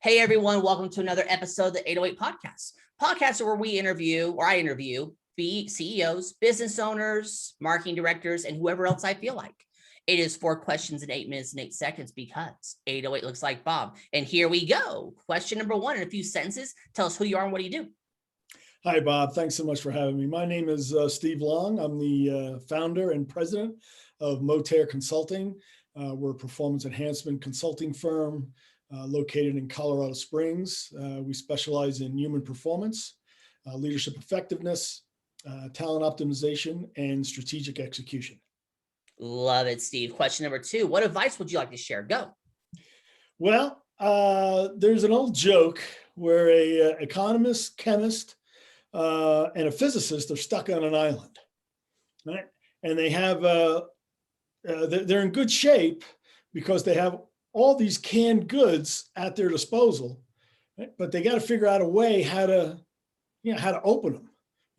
Hey everyone, welcome to another episode of the 808 Podcast. Podcast where I interview CEOs, business owners, marketing directors, and whoever else I feel like. It is 4 questions in 8 minutes and 8 seconds because 808 looks like Bob. And here we go. Question number 1 in a few sentences. Tell us who you are and what do you do? Hi, Bob. Thanks so much for having me. My name is Steve Long. I'm the founder and president of Motere Consulting. We're a performance enhancement consulting firm located in Colorado Springs. We specialize in human performance, leadership effectiveness, talent optimization, and strategic execution. Love it, Steve. Question number 2. What advice would you like to share? Go. Well, there's an old joke where a economist, chemist, and a physicist are stuck on an island, right? And they have, they're in good shape because they have all these canned goods at their disposal, right? But they got to figure out a way how to open them,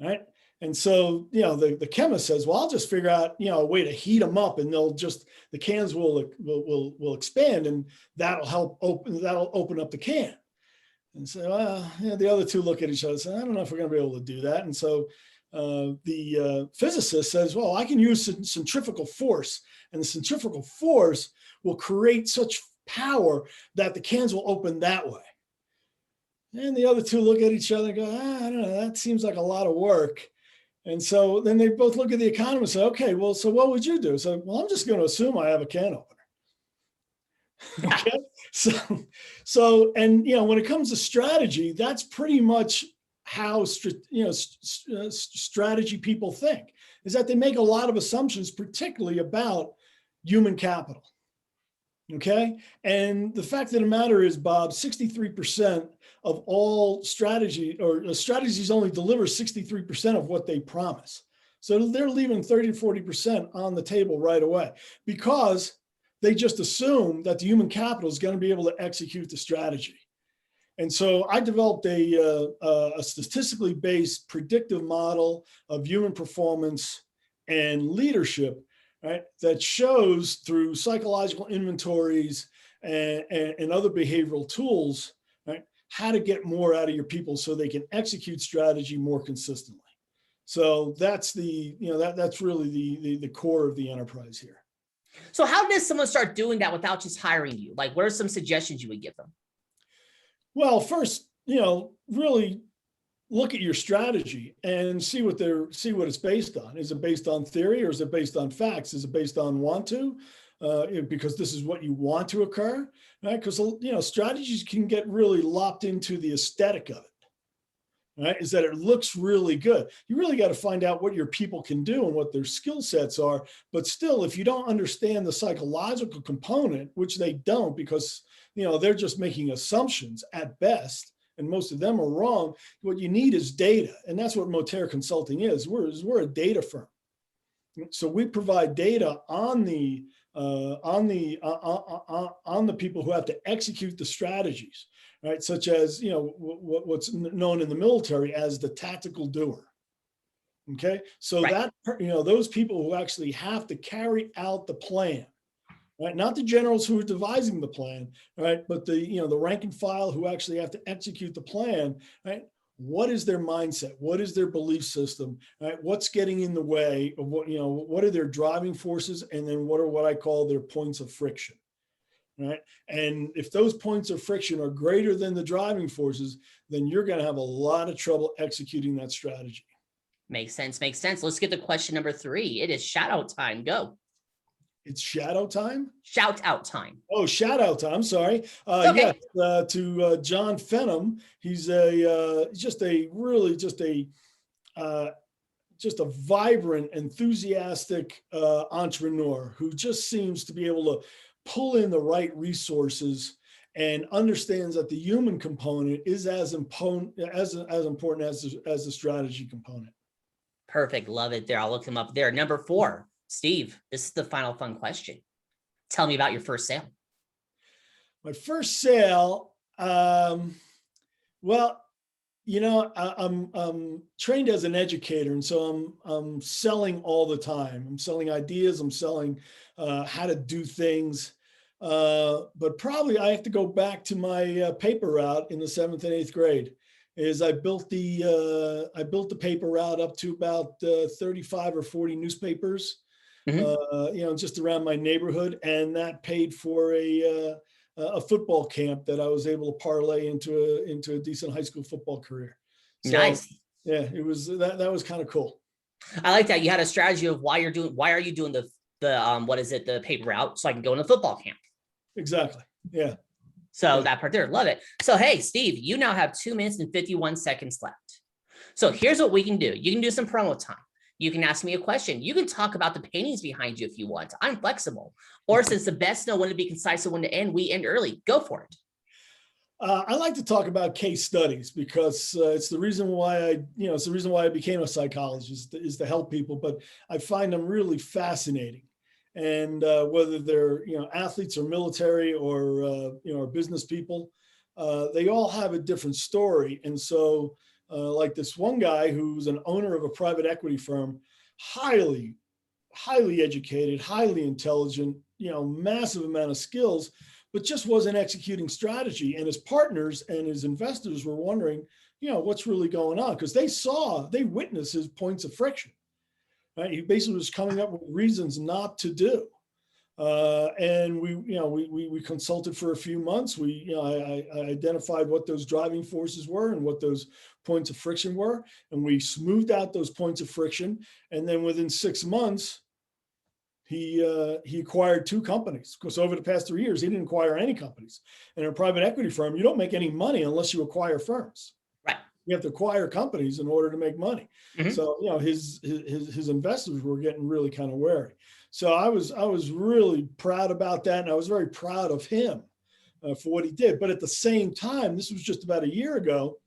right? And so, the chemist says, well, I'll just figure out, a way to heat them up and the cans will expand and that'll open up the can. And so the other two look at each other and say, I don't know if we're going to be able to do that. And so the physicist says, well, I can use centrifugal force, and the centrifugal force will create such power that the cans will open that way. And the other two look at each other and go, I don't know, that seems like a lot of work. And so then they both look at the economist and say, okay, well, so what would you do? So, well, I'm just going to assume I have a can opener. Okay. So, and when it comes to strategy, that's pretty much how strategy people think, is that they make a lot of assumptions, particularly about human capital. Okay. And the fact of the matter is, Bob, 63% of all strategies only deliver 63% of what they promise. So they're leaving 30 to 40% on the table right away because they just assume that the human capital is going to be able to execute the strategy. And so I developed a statistically based predictive model of human performance and leadership, right, that shows through psychological inventories and other behavioral tools, right, how to get more out of your people so they can execute strategy more consistently. So that's that's really the core of the enterprise here. So how does someone start doing that without just hiring you? Like, what are some suggestions you would give them? Well, first, really look at your strategy and see what it's based on. Is it based on theory or is it based on facts? Is it based on want to? Because this is what you want to occur, right? Because strategies can get really locked into the aesthetic of it. Right, is that it looks really good. You really got to find out what your people can do and what their skill sets are. But still, if you don't understand the psychological component, which they don't, because they're just making assumptions at best, and most of them are wrong. What you need is data, and that's what Motere Consulting is. We're a data firm, so we provide data on the people who have to execute the strategies. Right, such as what's known in the military as the tactical doer. Okay, so right. That those people who actually have to carry out the plan, right? Not the generals who are devising the plan, right? But the rank and file who actually have to execute the plan, right? What is their mindset? What is their belief system? Right? What's getting in the way of what are their driving forces, and then what are what I call their points of friction. Right. And if those points of friction are greater than the driving forces, then you're going to have a lot of trouble executing that strategy. Makes sense. Makes sense. Let's get to question number 3. It is shout out time. Go. It's shadow time? Shout out time. Oh, shout out time. I'm sorry. Okay. Yes, to John Fenham. He's just a vibrant, enthusiastic entrepreneur who just seems to be able to pull in the right resources and understands that the human component is as important as the strategy component. Perfect. Love it there. I'll look him up there. Number 4, Steve, this is the final fun question. Tell me about your first sale. My first sale, well, I'm trained as an educator, and so I'm selling all the time. I'm selling ideas. I'm selling how to do things. But probably I have to go back to my paper route in the 7th and 8th grade. Is I built the paper route up to about 35 or 40 newspapers, just around my neighborhood, and that paid for a football camp that I was able to parlay into a decent high school football career. So, Nice. yeah, it was that was kind of cool. I like that. You had a strategy of why are you doing the paper route, so I can go in a football camp. Exactly. Yeah. So that part there, love it. So, hey, Steve, you now have 2 minutes and 51 seconds left. So here's what we can do. You can do some promo time. You can ask me a question. You can talk about the paintings behind you if you want. I'm flexible. Or since the best know when to be concise and when to end, we end early. Go for it. I like to talk about case studies because it's the reason why I became a psychologist, is to help people, but I find them really fascinating. And whether they're, athletes or military or, or business people, they all have a different story. And so like this one guy who's an owner of a private equity firm, highly educated, highly intelligent, massive amount of skills, but just wasn't executing strategy. And his partners and his investors were wondering, what's really going on? Because they witnessed his points of friction. Right? He basically was coming up with reasons not to do. And we consulted for a few months. I identified what those driving forces were and what those points of friction were. And we smoothed out those points of friction. And then within 6 months, he acquired 2 companies. Because over the past 3 years, he didn't acquire any companies. And in a private equity firm, you don't make any money unless you acquire firms. Right. You have to acquire companies in order to make money. Mm-hmm. So, his investors were getting really kind of wary. So I was really proud about that. And I was very proud of him for what he did. But at the same time, this was just about a year ago,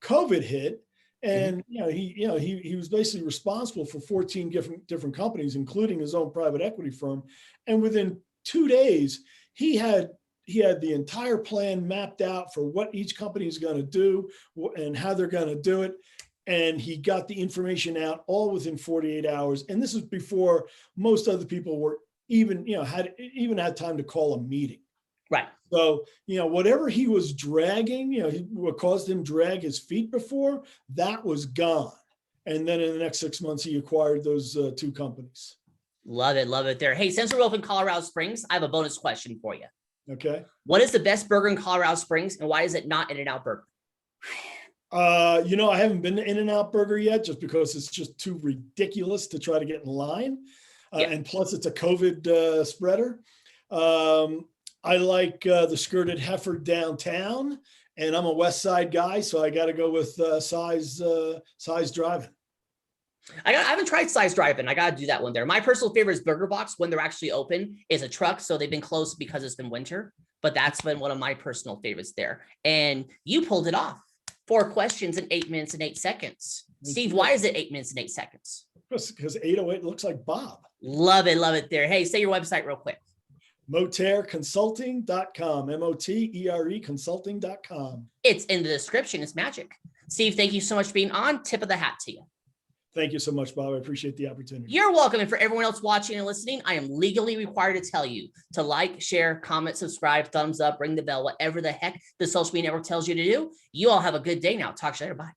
COVID hit. And, he was basically responsible for 14 different companies, including his own private equity firm. And within 2 days, he had the entire plan mapped out for what each company is going to do and how they're going to do it. And he got the information out all within 48 hours. And this is before most other people were had time to call a meeting. Right. So, whatever he was dragging, what caused him drag his feet before, that was gone. And then in the next 6 months, he acquired those 2 companies. Love it there. Hey, since we're both in Colorado Springs, I have a bonus question for you. Okay. What is the best burger in Colorado Springs, and why is it not In-N-Out Burger? I haven't been to In-N-Out Burger yet, just because it's just too ridiculous to try to get in line. And plus it's a COVID spreader. I like the Skirted Heifer downtown, and I'm a West Side guy, so I got to go with size driving. I haven't tried size driving. I got to do that one there. My personal favorite is Burger Box when they're actually open. Is a truck, so they've been closed because it's been winter, but that's been one of my personal favorites there. And you pulled it off. 4 questions in 8 minutes and 8 seconds. Steve, why is it 8 minutes and 8 seconds? Because 808 looks like Bob. Love it there. Hey, say your website real quick. MotereConsulting.com, MOTERE consulting.com. It's in the description. It's magic. Steve, thank you so much for being on. Tip of the hat to you. Thank you so much, Bob. I appreciate the opportunity. You're welcome. And for everyone else watching and listening, I am legally required to tell you to like, share, comment, subscribe, thumbs up, ring the bell, whatever the heck the social media network tells you to do. You all have a good day now. Talk to you later. Bye.